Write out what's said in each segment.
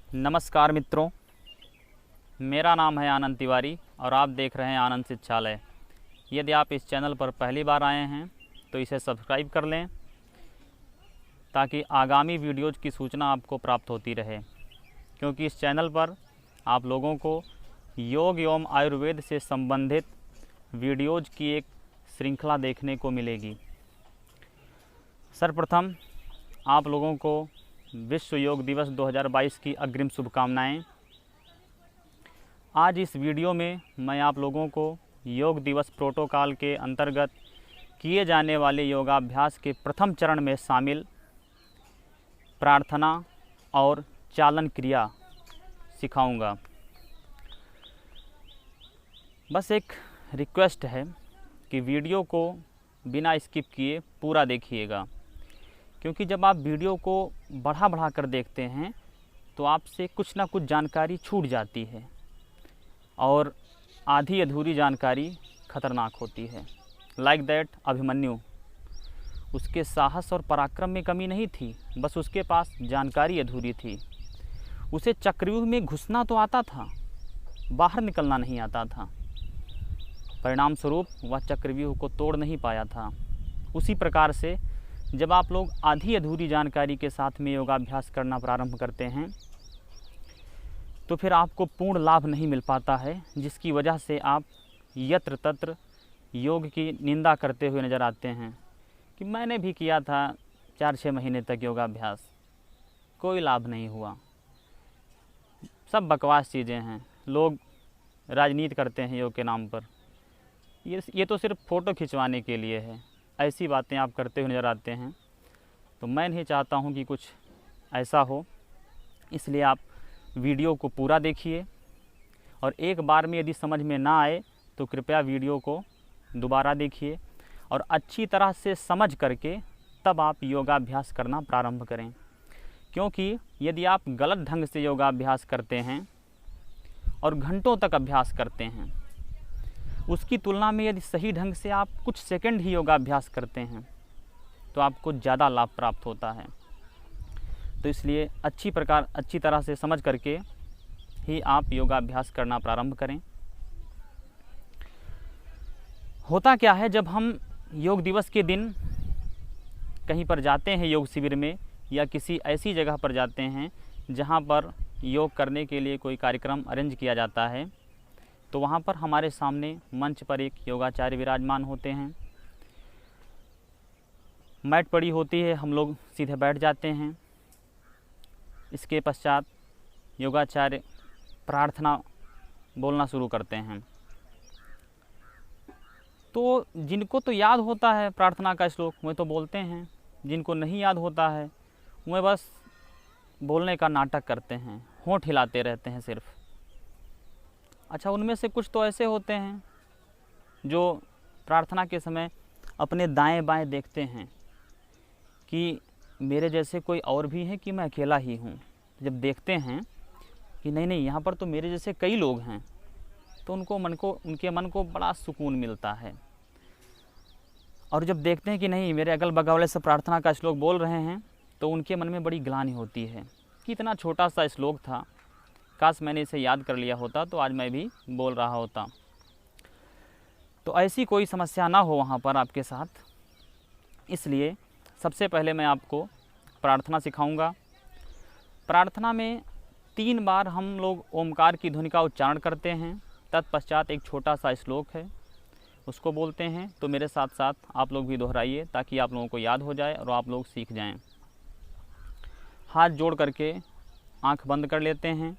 नमस्कार मित्रों, मेरा नाम है आनंद तिवारी और आप देख रहे हैं आनंद शिक्षालय। यदि आप इस चैनल पर पहली बार आए हैं तो इसे सब्सक्राइब कर लें ताकि आगामी वीडियोज़ की सूचना आपको प्राप्त होती रहे, क्योंकि इस चैनल पर आप लोगों को योग एवं आयुर्वेद से संबंधित वीडियोज़ की एक श्रृंखला देखने को मिलेगी। सर्वप्रथम आप लोगों को विश्व योग दिवस 2022 की अग्रिम शुभकामनाएं। आज इस वीडियो में मैं आप लोगों को योग दिवस प्रोटोकॉल के अंतर्गत किए जाने वाले योगाभ्यास के प्रथम चरण में शामिल प्रार्थना और चालन क्रिया सिखाऊंगा। बस एक रिक्वेस्ट है कि वीडियो को बिना स्किप किए पूरा देखिएगा, क्योंकि जब आप वीडियो को बढ़ा कर देखते हैं तो आपसे कुछ ना कुछ जानकारी छूट जाती है और आधी अधूरी जानकारी खतरनाक होती है। लाइक दैट अभिमन्यु, उसके साहस और पराक्रम में कमी नहीं थी, बस उसके पास जानकारी अधूरी थी। उसे चक्रव्यूह में घुसना तो आता था, बाहर निकलना नहीं आता था। परिणाम स्वरूप वह चक्रव्यूह को तोड़ नहीं पाया था। उसी प्रकार से जब आप लोग आधी अधूरी जानकारी के साथ में योगाभ्यास करना प्रारंभ करते हैं तो फिर आपको पूर्ण लाभ नहीं मिल पाता है, जिसकी वजह से आप यत्र तत्र योग की निंदा करते हुए नज़र आते हैं कि मैंने भी किया था 4-6 महीने तक योगाभ्यास, कोई लाभ नहीं हुआ, सब बकवास चीज़ें हैं, लोग राजनीति करते हैं योग के नाम पर, ये तो सिर्फ फ़ोटो खिंचवाने के लिए है। ऐसी बातें आप करते हुए नज़र आते हैं। तो मैं नहीं चाहता हूं कि कुछ ऐसा हो, इसलिए आप वीडियो को पूरा देखिए और एक बार में यदि समझ में ना आए तो कृपया वीडियो को दोबारा देखिए और अच्छी तरह से समझ करके तब आप योगाभ्यास करना प्रारंभ करें। क्योंकि यदि आप गलत ढंग से योगाभ्यास करते हैं और घंटों तक अभ्यास करते हैं, उसकी तुलना में यदि सही ढंग से आप कुछ सेकंड ही योगाभ्यास करते हैं तो आपको ज़्यादा लाभ प्राप्त होता है। तो इसलिए अच्छी तरह से समझ करके ही आप योगाभ्यास करना प्रारंभ करें। होता क्या है, जब हम योग दिवस के दिन कहीं पर जाते हैं योग शिविर में या किसी ऐसी जगह पर जाते हैं जहाँ पर योग करने के लिए कोई कार्यक्रम अरेंज किया जाता है, तो वहाँ पर हमारे सामने मंच पर एक योगाचार्य विराजमान होते हैं। मैट पड़ी होती है, हम लोग सीधे बैठ जाते हैं। इसके पश्चात योगाचार्य प्रार्थना बोलना शुरू करते हैं। तो जिनको तो याद होता है प्रार्थना का श्लोक वे तो बोलते हैं, जिनको नहीं याद होता है वे बस बोलने का नाटक करते हैं, होंठ हिलाते रहते हैं सिर्फ। अच्छा, उनमें से कुछ तो ऐसे होते हैं जो प्रार्थना के समय अपने दाएं बाएं देखते हैं कि मेरे जैसे कोई और भी है कि मैं अकेला ही हूँ। जब देखते हैं कि नहीं यहाँ पर तो मेरे जैसे कई लोग हैं, तो उनके मन को बड़ा सुकून मिलता है। और जब देखते हैं कि नहीं मेरे अगल बगल वाले सब प्रार्थना का श्लोक बोल रहे हैं, तो उनके मन में बड़ी ग्लानि होती है कि इतना छोटा सा श्लोक था, काश मैंने इसे याद कर लिया होता तो आज मैं भी बोल रहा होता। तो ऐसी कोई समस्या ना हो वहाँ पर आपके साथ, इसलिए सबसे पहले मैं आपको प्रार्थना सिखाऊंगा। प्रार्थना में 3 बार हम लोग ओमकार की ध्वनि का उच्चारण करते हैं, तत्पश्चात एक छोटा सा श्लोक है उसको बोलते हैं। तो मेरे साथ साथ आप लोग भी दोहराइए ताकि आप लोगों को याद हो जाए और आप लोग सीख जाएं। हाथ जोड़ करके आँख बंद कर लेते हैं।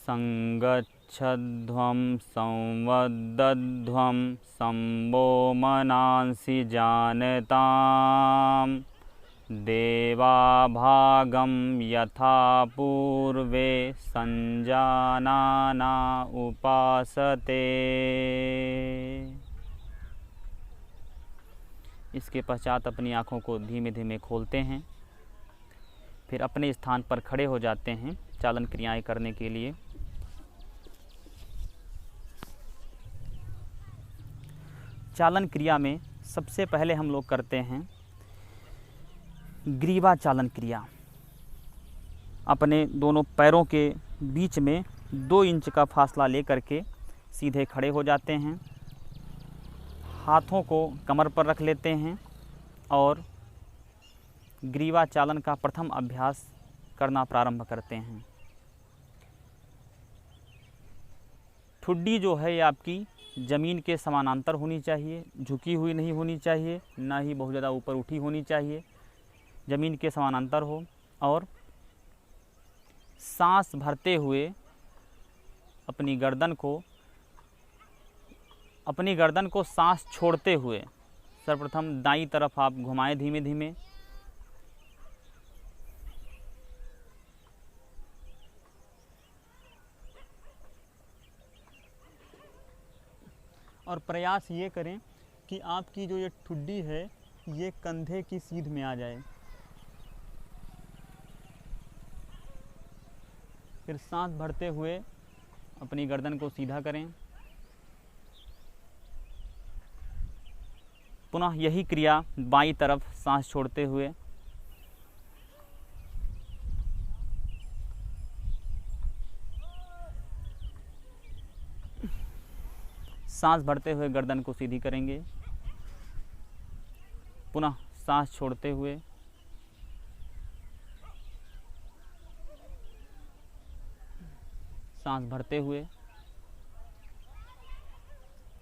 संगच्छध्वं संवदध्वं संवो मनांसि जानताम् देवाभागं यथा पूर्वे संजानाना उपासते। इसके पश्चात अपनी आँखों को धीमे धीमे खोलते हैं, फिर अपने स्थान पर खड़े हो जाते हैं चालन क्रियाएं करने के लिए। चालन क्रिया में सबसे पहले हम लोग करते हैं ग्रीवा चालन क्रिया। अपने दोनों पैरों के बीच में 2 इंच का फासला लेकर के सीधे खड़े हो जाते हैं, हाथों को कमर पर रख लेते हैं और ग्रीवा चालन का प्रथम अभ्यास करना प्रारंभ करते हैं। ठुड्डी जो है ये आपकी ज़मीन के समानांतर होनी चाहिए, झुकी हुई नहीं होनी चाहिए, ना ही बहुत ज़्यादा ऊपर उठी होनी चाहिए, ज़मीन के समानांतर हो। और सांस भरते हुए अपनी गर्दन को सांस छोड़ते हुए सर्वप्रथम दाईं तरफ आप घुमाएं धीमे धीमे। और प्रयास ये करें कि आपकी जो ये ठुड्डी है ये कंधे की सीध में आ जाए। फिर सांस भरते हुए अपनी गर्दन को सीधा करें। पुनः यही क्रिया बाईं तरफ सांस छोड़ते हुए। सांस भरते हुए गर्दन को सीधी करेंगे, पुनः सांस छोड़ते हुए। सांस भरते हुए,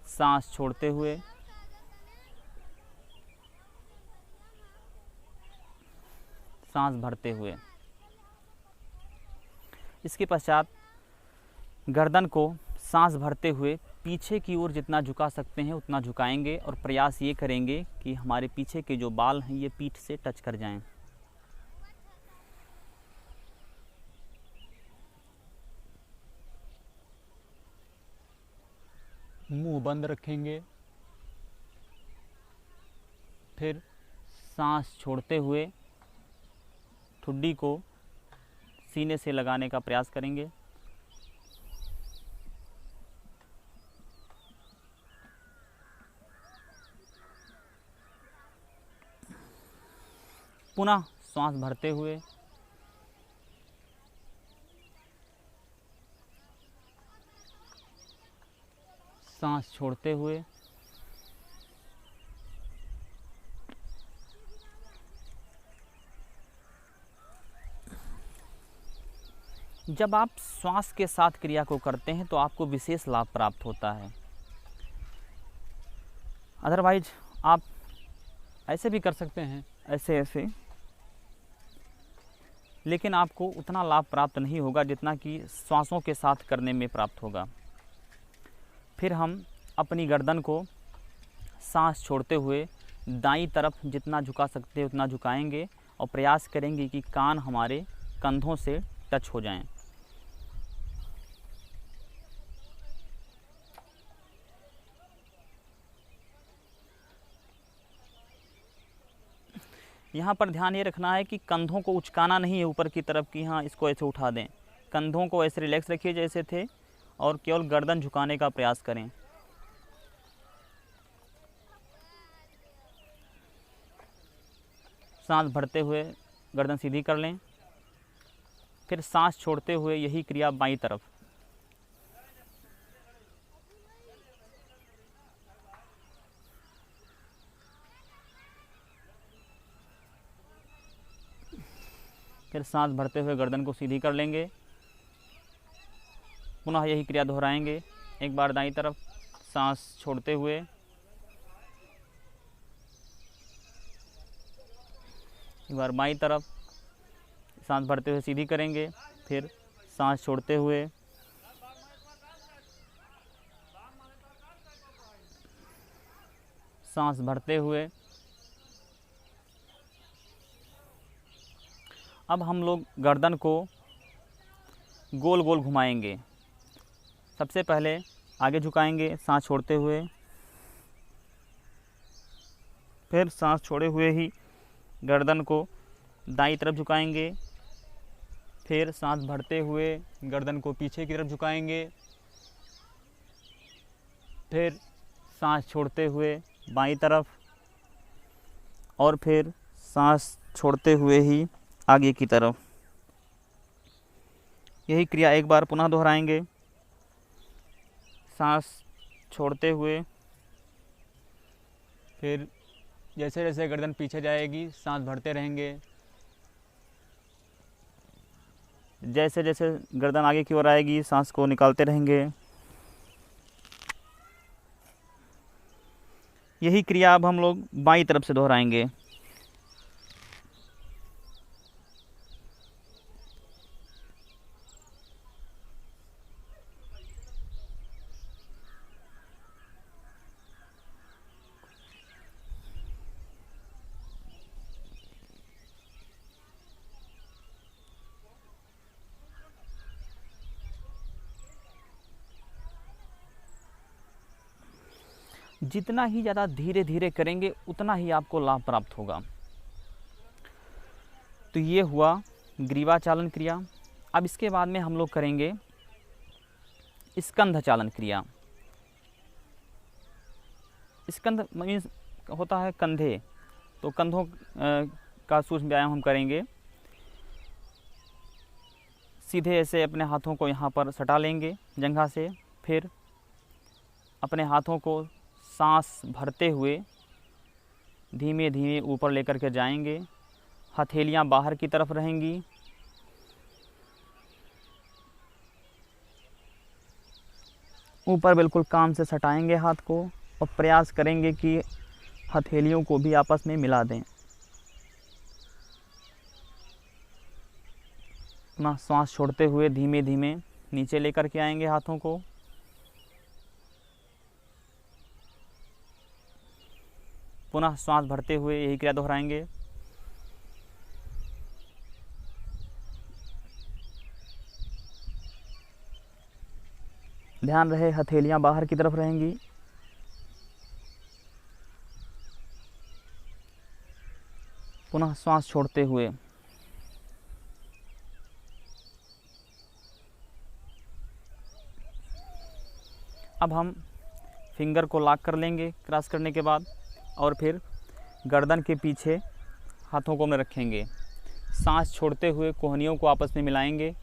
सांस छोड़ते हुए, सांस भरते हुए। इसके पश्चात गर्दन को सांस भरते हुए पीछे की ओर जितना झुका सकते हैं उतना झुकाएंगे और प्रयास ये करेंगे कि हमारे पीछे के जो बाल हैं ये पीठ से टच कर जाएं। मुंह बंद रखेंगे। फिर सांस छोड़ते हुए ठुड्डी को सीने से लगाने का प्रयास करेंगे। पुनः सांस भरते हुए, सांस छोड़ते हुए, जब आप श्वास के साथ क्रिया को करते हैं तो आपको विशेष लाभ प्राप्त होता है। अदरवाइज आप ऐसे भी कर सकते हैं, ऐसे ऐसे, लेकिन आपको उतना लाभ प्राप्त नहीं होगा जितना कि श्वासों के साथ करने में प्राप्त होगा। फिर हम अपनी गर्दन को सांस छोड़ते हुए दाईं तरफ जितना झुका सकते हैं उतना झुकाएंगे और प्रयास करेंगे कि कान हमारे कंधों से टच हो जाएं। यहाँ पर ध्यान ये रखना है कि कंधों को उचकाना नहीं है ऊपर की तरफ कि हाँ इसको ऐसे उठा दें। कंधों को ऐसे रिलैक्स रखिए जैसे थे और केवल गर्दन झुकाने का प्रयास करें। सांस भरते हुए गर्दन सीधी कर लें। फिर सांस छोड़ते हुए यही क्रिया बाईं तरफ। फिर सांस भरते हुए गर्दन को सीधी कर लेंगे। पुनः यही क्रिया दोहराएंगे। एक बार दाईं तरफ सांस छोड़ते हुए, एक बार बाईं तरफ सांस भरते हुए सीधी करेंगे। फिर सांस छोड़ते हुए, सांस भरते हुए अब हम लोग गर्दन को गोल गोल घुमाएंगे। सबसे पहले आगे झुकाएंगे सांस छोड़ते हुए, फिर सांस छोड़े हुए ही गर्दन को दाईं तरफ झुकाएंगे, फिर सांस भरते हुए गर्दन को पीछे की तरफ झुकाएंगे, फिर सांस छोड़ते हुए बाईं तरफ, और फिर सांस छोड़ते हुए ही आगे की तरफ। यही क्रिया एक बार पुनः दोहराएंगे। सांस छोड़ते हुए, फिर जैसे जैसे गर्दन पीछे जाएगी सांस भरते रहेंगे, जैसे जैसे गर्दन आगे की ओर आएगी सांस को निकालते रहेंगे। यही क्रिया अब हम लोग बाईं तरफ से दोहराएंगे। जितना ही ज़्यादा धीरे धीरे करेंगे उतना ही आपको लाभ प्राप्त होगा। तो ये हुआ ग्रीवा चालन क्रिया। अब इसके बाद में हम लोग करेंगे स्कंध चालन क्रिया। स्कंध मीन्स होता है कंधे, तो कंधों का सूक्ष्म व्यायाम हम करेंगे। सीधे ऐसे अपने हाथों को यहाँ पर सटा लेंगे जंघा से, फिर अपने हाथों को सांस भरते हुए धीमे धीमे ऊपर लेकर के जाएंगे। हथेलियाँ बाहर की तरफ रहेंगी। ऊपर बिल्कुल कान से सटाएंगे हाथ को और प्रयास करेंगे कि हथेलियों को भी आपस में मिला दें। अपना सांस छोड़ते हुए धीमे धीमे नीचे लेकर के आएंगे हाथों को। पुनः सांस भरते हुए यही क्रिया दोहराएंगे। ध्यान रहे हथेलियां बाहर की तरफ रहेंगी। पुनः सांस छोड़ते हुए अब हम फिंगर को लॉक कर लेंगे क्रॉस करने के बाद, और फिर गर्दन के पीछे हाथों को में रखेंगे। सांस छोड़ते हुए कोहनियों को आपस में मिलाएंगे।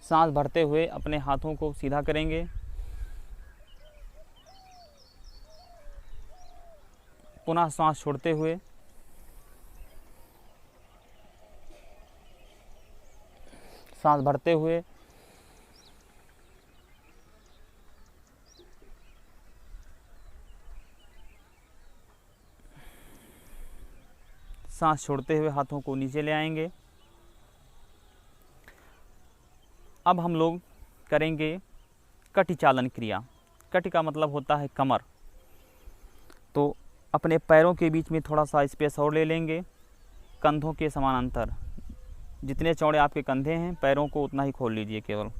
सांस भरते हुए अपने हाथों को सीधा करेंगे। पुनः सांस छोड़ते हुए सांस भरते हुए सांस छोड़ते हुए हाथों को नीचे ले आएंगे। अब हम लोग करेंगे कटी चालन क्रिया। कटी का मतलब होता है कमर। तो अपने पैरों के बीच में थोड़ा सा स्पेस और ले लेंगे, कंधों के समानांतर। जितने चौड़े आपके कंधे हैं पैरों को उतना ही खोल लीजिए केवल।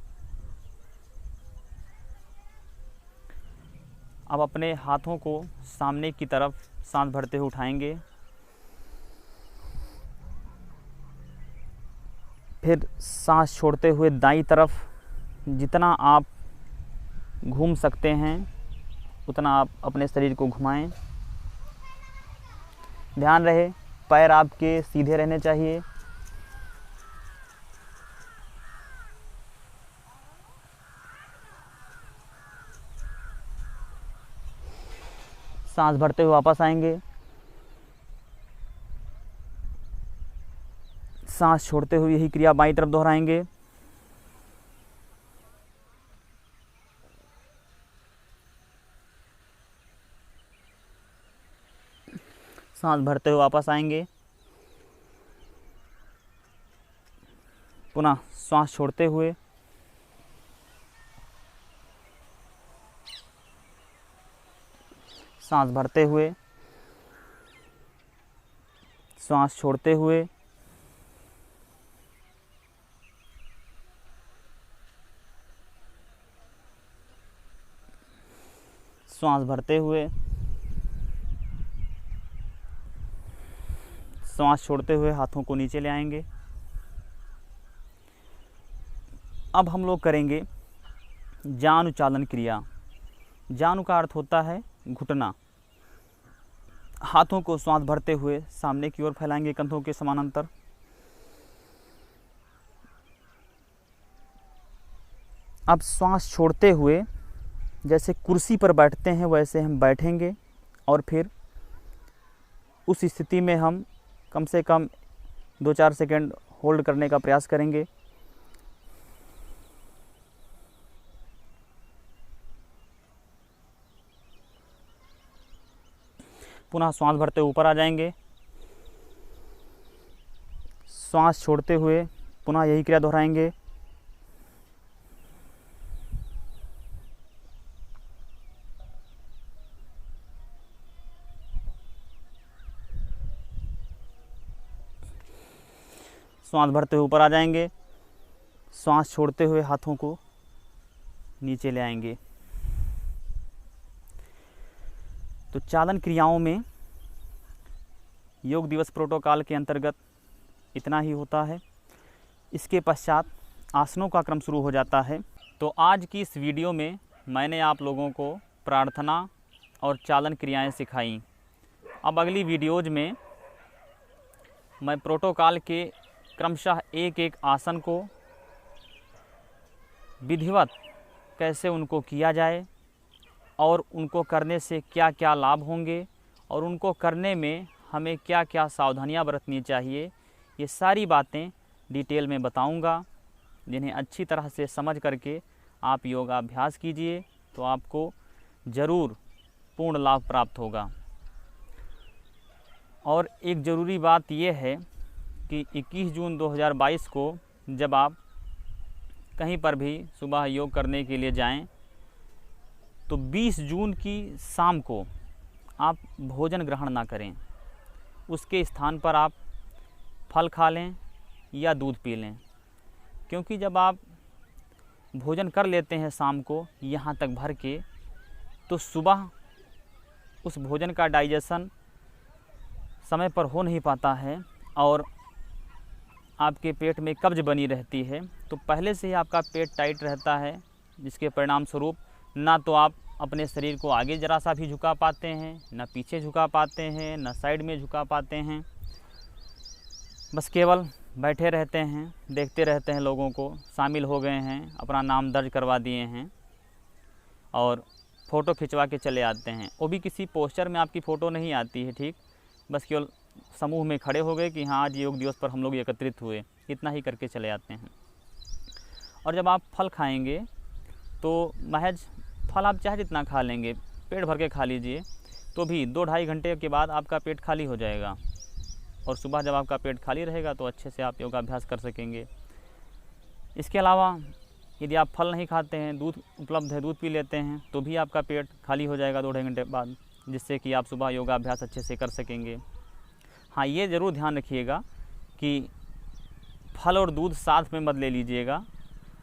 अब अपने हाथों को सामने की तरफ सांस भरते हुए उठाएंगे। फिर सांस छोड़ते हुए दाईं तरफ जितना आप घूम सकते हैं उतना आप अपने शरीर को घुमाएं। ध्यान रहे पैर आपके सीधे रहने चाहिए। सांस भरते हुए वापस आएंगे। सांस छोड़ते हुए यही क्रिया बाईं तरफ दोहराएंगे। सांस भरते हुए वापस आएंगे। पुनः सांस छोड़ते हुए सांस भरते हुए, सांस छोड़ते हुए, सांस भरते हुए, सांस छोड़ते हुए हाथों को नीचे ले आएंगे। अब हम लोग करेंगे जानुचालन क्रिया। जानु का अर्थ होता है घुटना। हाथों को सांस भरते हुए सामने की ओर फैलाएंगे कंधों के समानांतर। अब सांस छोड़ते हुए जैसे कुर्सी पर बैठते हैं वैसे हम बैठेंगे और फिर उस स्थिति में हम कम से कम 2-4 सेकंड होल्ड करने का प्रयास करेंगे। पुनः सांस भरते ऊपर आ जाएंगे। सांस छोड़ते हुए पुनः यही क्रिया दोहराएंगे। सांस भरते हुए ऊपर आ जाएंगे। सांस छोड़ते हुए हाथों को नीचे ले आएंगे। तो चालन क्रियाओं में योग दिवस प्रोटोकॉल के अंतर्गत इतना ही होता है। इसके पश्चात आसनों का क्रम शुरू हो जाता है। तो आज की इस वीडियो में मैंने आप लोगों को प्रार्थना और चालन क्रियाएं सिखाई। अब अगली वीडियोज़ में मैं प्रोटोकॉल के क्रमशः एक एक आसन को विधिवत कैसे उनको किया जाए और उनको करने से क्या क्या लाभ होंगे और उनको करने में हमें क्या क्या सावधानियां बरतनी चाहिए, ये सारी बातें डिटेल में बताऊंगा, जिन्हें अच्छी तरह से समझ करके आप योगाभ्यास कीजिए तो आपको ज़रूर पूर्ण लाभ प्राप्त होगा। और एक ज़रूरी बात यह है कि 21 जून 2022 को जब आप कहीं पर भी सुबह योग करने के लिए जाएं, तो 20 जून की शाम को आप भोजन ग्रहण ना करें। उसके स्थान पर आप फल खा लें या दूध पी लें, क्योंकि जब आप भोजन कर लेते हैं शाम को यहाँ तक भर के, तो सुबह उस भोजन का डाइजेशन समय पर हो नहीं पाता है और आपके पेट में कब्ज बनी रहती है। तो पहले से ही आपका पेट टाइट रहता है, जिसके परिणाम स्वरूप ना तो आप अपने शरीर को आगे ज़रा सा भी झुका पाते हैं, ना पीछे झुका पाते हैं, ना साइड में झुका पाते हैं। बस केवल बैठे रहते हैं, देखते रहते हैं, लोगों को शामिल हो गए हैं, अपना नाम दर्ज करवा दिए हैं और फ़ोटो खिंचवा के चले आते हैं। वो भी किसी पोस्टर में आपकी फ़ोटो नहीं आती है, ठीक, बस केवल समूह में खड़े हो गए कि हाँ आज योग दिवस पर हम लोग एकत्रित हुए, इतना ही करके चले आते हैं। और जब आप फल खाएंगे तो महज फल आप चाहे जितना खा लेंगे, पेट भर के खा लीजिए, तो भी 2-2.5 घंटे के बाद आपका पेट खाली हो जाएगा। और सुबह जब आपका पेट खाली रहेगा तो अच्छे से आप योगाभ्यास कर सकेंगे। इसके अलावा यदि आप फल नहीं खाते हैं, दूध उपलब्ध है, दूध पी लेते हैं, तो भी आपका पेट खाली हो जाएगा 2-2.5 घंटे बाद, जिससे कि आप सुबह योगाभ्यास अच्छे से कर सकेंगे। हाँ, ये ज़रूर ध्यान रखिएगा कि फल और दूध साथ में मत ले लीजिएगा,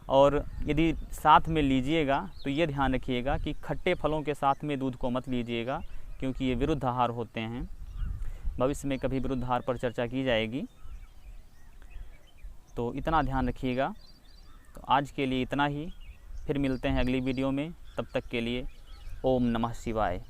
और यदि साथ में लीजिएगा तो ये ध्यान रखिएगा कि खट्टे फलों के साथ में दूध को मत लीजिएगा, क्योंकि ये विरुद्ध आहार होते हैं। भविष्य में कभी विरुद्ध आहार पर चर्चा की जाएगी, तो इतना ध्यान रखिएगा। तो आज के लिए इतना ही, फिर मिलते हैं अगली वीडियो में। तब तक के लिए ओम नमः शिवाय।